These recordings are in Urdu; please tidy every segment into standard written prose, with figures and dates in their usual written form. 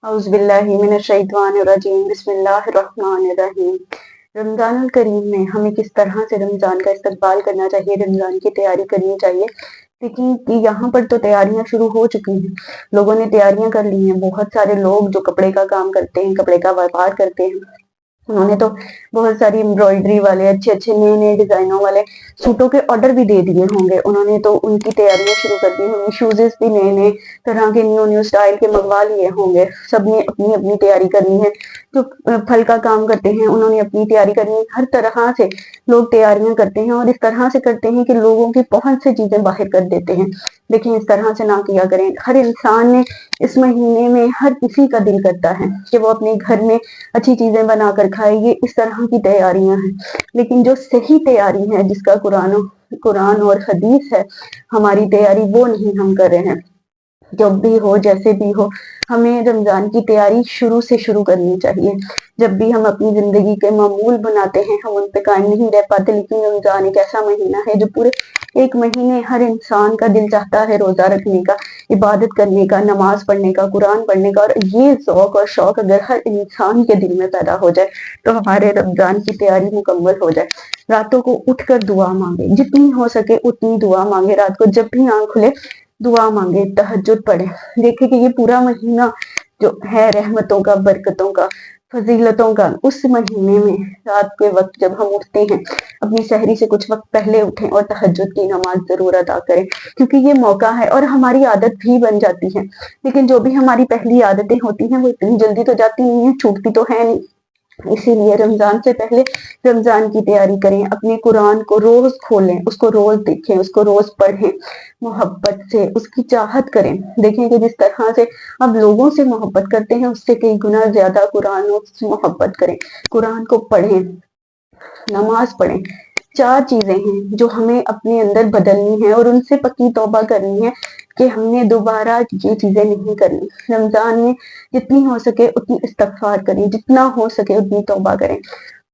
اعوذ باللہ من الشیطان الرجیم بسم اللہ الرحمن الرحیم۔ رمضان الکریم میں ہمیں کس طرح سے رمضان کا استقبال کرنا چاہیے، رمضان کی تیاری کرنی چاہیے۔ لیکن یہاں پر تو تیاریاں شروع ہو چکی ہیں، لوگوں نے تیاریاں کر لی ہیں۔ بہت سارے لوگ جو کپڑے کا کام کرتے ہیں، کپڑے کا ویپار کرتے ہیں، انہوں نے تو بہت ساری امبرائڈری والے اچھے اچھے نئے نئے ڈیزائنوں والے سوٹوں کے آرڈر بھی دے دیے ہوں گے۔ انہوں نے تو ان کی تیاریاں شروع کر دی ہوں گی، شوزز بھی نئے نئے طرح کے نیو سٹائل کے منگوا لیے ہوں گے۔ سب نے اپنی اپنی تیاری کرنی ہے۔ جو پھل کا کام کرتے ہیں انہوں نے اپنی تیاری کرنی ہے۔ ہر طرح سے لوگ تیاریاں کرتے ہیں، اور اس طرح سے کرتے ہیں کہ لوگوں کی پہنچ سے چیزیں باہر کر دیتے ہیں۔ لیکن اس طرح سے نہ کیا کریں۔ ہر انسان نے اس مہینے میں ہر کسی کا دل کرتا ہے کہ وہ اپنے گھر میں اچھی چیزیں بنا کر کھائے، یہ اس طرح کی تیاریاں ہیں۔ لیکن جو صحیح تیاری ہے، جس کا قرآن اور حدیث ہے، ہماری تیاری وہ نہیں ہم کر رہے ہیں۔ جب بھی ہو جیسے بھی ہو، ہمیں رمضان کی تیاری شروع سے شروع کرنی چاہیے۔ جب بھی ہم اپنی زندگی کے معمول بناتے ہیں، ہم ان پہ قائم نہیں رہ پاتے۔ لیکن رمضان ایک ایسا مہینہ ہے جو پورے ایک مہینے ہر انسان کا دل چاہتا ہے روزہ رکھنے کا، عبادت کرنے کا، نماز پڑھنے کا، قرآن پڑھنے کا۔ اور یہ ذوق اور شوق اگر ہر انسان کے دل میں پیدا ہو جائے تو ہمارے رمضان کی تیاری مکمل ہو جائے۔ راتوں کو اٹھ کر دعا مانگے، جتنی ہو سکے اتنی دعا مانگے۔ رات کو جب بھی آنکھ کھلے دعا مانگے، تہجد پڑھے۔ دیکھیں کہ یہ پورا مہینہ جو ہے رحمتوں کا، برکتوں کا، فضیلتوں کا، اس مہینے میں رات کے وقت جب ہم اٹھتے ہیں، اپنی سحری سے کچھ وقت پہلے اٹھیں اور تہجد کی نماز ضرور ادا کریں، کیونکہ یہ موقع ہے اور ہماری عادت بھی بن جاتی ہے۔ لیکن جو بھی ہماری پہلی عادتیں ہوتی ہیں وہ اتنی جلدی تو جاتی نہیں ہیں، چھوٹتی تو ہے نہیں۔ اسی لیے رمضان سے پہلے رمضان کی تیاری کریں، اپنے قرآن کو روز کھولیں، اس کو روز دیکھیں، اس کو روز پڑھیں، محبت سے اس کی چاہت کریں۔ دیکھیں کہ جس طرح سے اب لوگوں سے محبت کرتے ہیں، اس سے کئی گنا زیادہ قرآن سے محبت کریں، قرآن کو پڑھیں، نماز پڑھیں۔ 4 چیزیں ہیں جو ہمیں اپنے اندر بدلنی ہیں اور ان سے پکی توبہ کرنی ہے کہ ہم نے دوبارہ یہ چیزیں نہیں کرنی۔ رمضان میں جتنی ہو سکے اتنی استغفار کریں، جتنا ہو سکے اتنی توبہ کریں،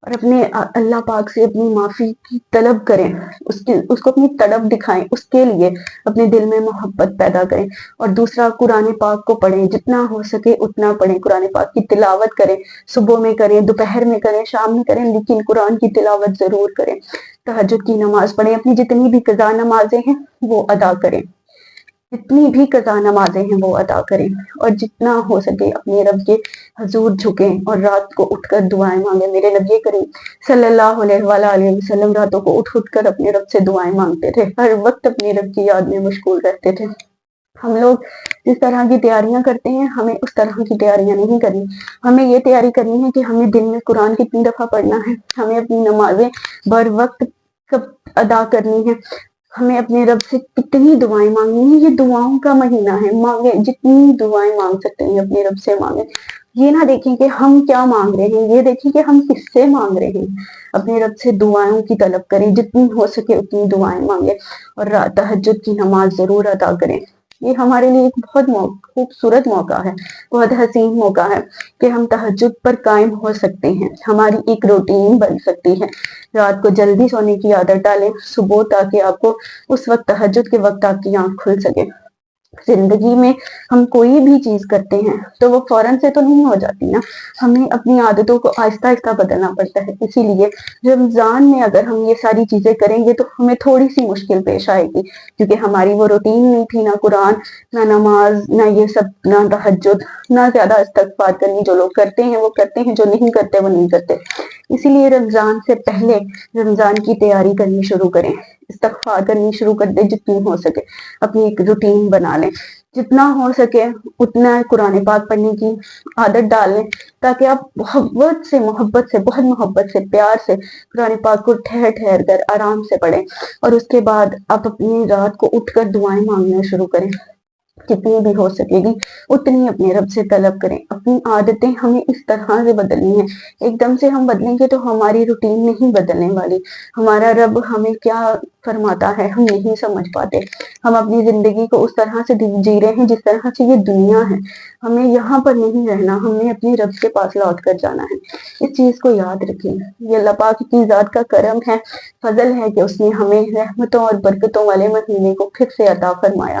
اور اپنے اللہ پاک سے اپنی معافی کی طلب کریں، اس کو اپنی طلب دکھائیں، اس کے لیے اپنے دل میں محبت پیدا کریں۔ اور دوسرا، قرآن پاک کو پڑھیں، جتنا ہو سکے اتنا پڑھیں، قرآن پاک کی تلاوت کریں، صبح میں کریں، دوپہر میں کریں، شام میں کریں، لیکن قرآن کی تلاوت ضرور کریں۔ تہجد کی نماز پڑھیں، اپنی جتنی بھی قضا نمازیں ہیں وہ ادا کریں، جتنی بھی قضا نمازیں ہیں وہ ادا کریں، اور جتنا ہو سکے اپنے رب کے حضور جھکیں اور رات کو اٹھ کر دعائیں مانگیں۔ میرے نبی کریم صلی اللہ علیہ وآلہ وسلم راتوں کو اٹھ کر اپنے رب سے دعائیں مانگتے تھے، ہر وقت اپنے رب کی یاد میں مشغول رہتے تھے۔ ہم لوگ جس طرح کی تیاریاں کرتے ہیں، ہمیں اس طرح کی تیاریاں نہیں کرنی۔ ہمیں یہ تیاری کرنی ہے کہ ہمیں دن میں قرآن کتنی دفعہ پڑھنا ہے، ہمیں اپنی نمازیں بر وقت کب ادا کرنی ہے، ہمیں اپنے رب سے کتنی دعائیں مانگنی ہیں۔ یہ دعاؤں کا مہینہ ہے، مانگیں جتنی دعائیں مانگ سکتے ہیں اپنے رب سے مانگیں۔ یہ نہ دیکھیں کہ ہم کیا مانگ رہے ہیں، یہ دیکھیں کہ ہم کس سے مانگ رہے ہیں۔ اپنے رب سے دعاؤں کی طلب کریں، جتنی ہو سکے اتنی دعائیں مانگیں، اور تہجد کی نماز ضرور ادا کریں۔ یہ ہمارے لیے ایک بہت خوبصورت موقع ہے، بہت حسین موقع ہے کہ ہم تہجد پر قائم ہو سکتے ہیں، ہماری ایک روٹین بن سکتی ہے۔ رات کو جلدی سونے کی عادت ڈالیں صبح، تاکہ آپ کو اس وقت تہجد کے وقت آپ کی آنکھ کھل سکے۔ زندگی میں ہم کوئی بھی چیز کرتے ہیں تو وہ فوراً سے تو نہیں ہو جاتی نا، ہمیں اپنی عادتوں کو آہستہ آہستہ بدلنا پڑتا ہے۔ اسی لیے رمضان میں اگر ہم یہ ساری چیزیں کریں گے تو ہمیں تھوڑی سی مشکل پیش آئے گی، کیونکہ ہماری وہ روٹین نہیں تھی، نہ قرآن، نہ نماز، نہ یہ سب، نہ تہجد، نہ زیادہ استغفار کرنی۔ جو لوگ کرتے ہیں وہ کرتے ہیں، جو نہیں کرتے وہ نہیں کرتے۔ اسی لیے رمضان سے پہلے رمضان کی تیاری کرنی شروع کریں، استغفار کرنی شروع کر دیں جتنی ہو سکے، اپنی ایک روٹین بنا لیں، جتنا ہو سکے اتنا قرآن پاک پڑھنے کی عادت ڈال لیں، تاکہ آپ بہت محبت سے پیار سے قرآن پاک کو ٹھہر ٹھہر کر آرام سے پڑھیں، اور اس کے بعد آپ اپنی رات کو اٹھ کر دعائیں مانگنا شروع کریں۔ جتنی بھی ہو سکے گی اتنی اپنے رب سے طلب کریں۔ اپنی عادتیں ہمیں اس طرح سے بدلنی ہیں، ایک دم سے ہم بدلیں گے تو ہماری روٹین نہیں بدلنے والی۔ ہمارا رب ہمیں کیا فرماتا ہے ہم نہیں سمجھ پاتے، ہم اپنی زندگی کو اس طرح سے جی رہے ہیں جس طرح سے یہ دنیا ہے۔ ہمیں یہاں پر نہیں رہنا، ہم نے اپنی رب کے پاس لوٹ کر جانا ہے۔ اس چیز کو یاد رکھیں، یہ اللہ پاک کی ذات کا کرم ہے، فضل ہے کہ اس نے ہمیں رحمتوں اور برکتوں والے مہینے کو پھر سے عطا فرمایا۔